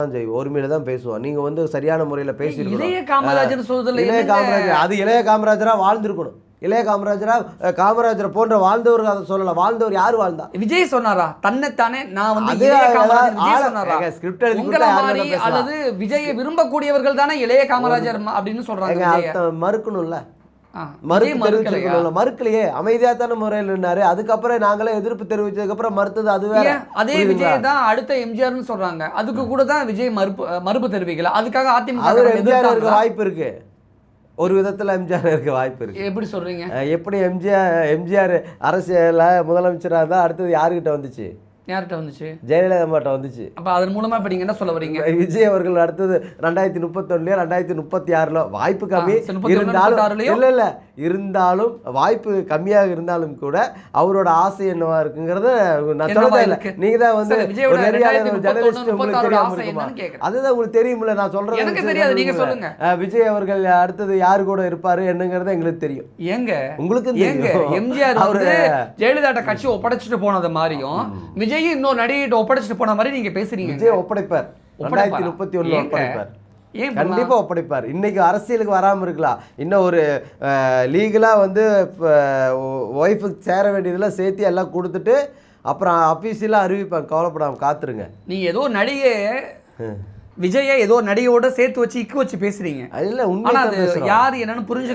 ஒருமையில தான் பேசுவோம். நீங்க வந்து சரியான முறையில பேசியிருக்கணும். இளைய காமராஜர் சொல்றதுல இளைய காமராஜர் அது இளைய காமராஜரா வாழ்ந்திருக்கணும். இளைய காமராஜரா காமராஜர் போன்ற வாழ்ந்தவர்கள் அதை சொல்லலாம். வாழ்ந்தவர் யார் வாழ்ந்தா? விஜய் சொன்னாரா? தன்னைத்தானே நான் வந்து இளைய காமராஜர் விஜய் சொன்னாரா? ஸ்கிரிப்ட் எழுதி உங்கள மாதிரி அல்லது விஜயை விரும்பக்கூடியவர்கள் தானே இளைய காமராஜர் அப்படின்னு சொல்றாங்க. அர்த்தம் மறுக்கணும்ல. மறுக்கலையே, அமைதியாத்தான முறையில் நின்னாரு. அதுக்கப்புறம் நாங்களே எதிர்ப்பு தெரிவிச்சதுக்கு அப்புறம் மறுத்தது அது வேற. அதே விஜய் தான் அடுத்த எம்ஜிஆர்னு சொல்றாங்க. அதுக்கு கூட தான் விஜய் மறுப்பு தெரிவிக்கல. அதுக்காக அதிமுக எம்ஜிஆர் இருக்க வாய்ப்பு இருக்கு. ஒரு விதத்துல எம்ஜிஆர் இருக்க வாய்ப்பு இருக்கு. எப்படி சொல்றீங்க? எப்படி எம்ஜிஆர் அரசியல முதலமைச்சராக இருந்தா அடுத்தது யாருக்கிட்ட வந்துச்சு? யார்கிட்ட வந்துச்சு? ஜெயலலிதா மாட்ட வந்துச்சு. அப்ப அதன் மூலமா இப்ப நீங்க என்ன சொல்ல வரீங்க? விஜய் அவர்கள் அடுத்தது 2031 2036 வாய்ப்பு கம்மி இருந்தாலும் இல்ல இருந்தாலும் வாய்ப்பு கம்மியாக இருந்தாலும் கூட அவரோட ஆசை என்னவா இருக்குங்கிறத நான் சொல்லவே இல்லை. நீங்க தான் வந்து ஒரு நெறியாளர் ஜெர்னலிஸ்ட், உங்களுக்கு தெரியாம இருக்குமா? அதுதான் உங்களுக்கு தெரியும்ல. நான் சொல்றது எனக்கு தெரியாது, நீங்க சொல்லுங்க. விஜய் அவர்கள் அடுத்தது யாரு கூட இருப்பாரு என்னங்கிறது எங்களுக்கு தெரியும். ஏங்க உங்களுக்கு எம்ஜிஆர் அவரு ஜெயலலிதா கட்சி ஒப்படைச்சிட்டு போனது மாதிரியும் விஜய் இன்னொரு நடிகைட்ட ஒப்படைச்சிட்டு போன மாதிரி நீங்க பேசுறீங்க. விஜய் ஒப்படைப்பார். 2031 ஒப்படைப்பார். கண்டிப்பா ஒப்படைப்பார். இன்னைக்கு அரசியலுக்கு வராம இருக்கலாம். இன்னும் ஒரு லீகலா வந்து ஒய்ஃபுக்கு சேர வேண்டியதெல்லாம் சேர்த்து எல்லாம் கொடுத்துட்டு அப்புறம் அபிஷியலா அறிவிப்பாங்க. கவலைப்படாம காத்துருங்க. நீங்க ஏதோ நடிகை விஜய ஏதோ நடிகையோட சேர்த்து வச்சு இக்கு வச்சு பேசுறீங்க. இல்ல உண்மை யாரு என்னன்னு புரிஞ்சு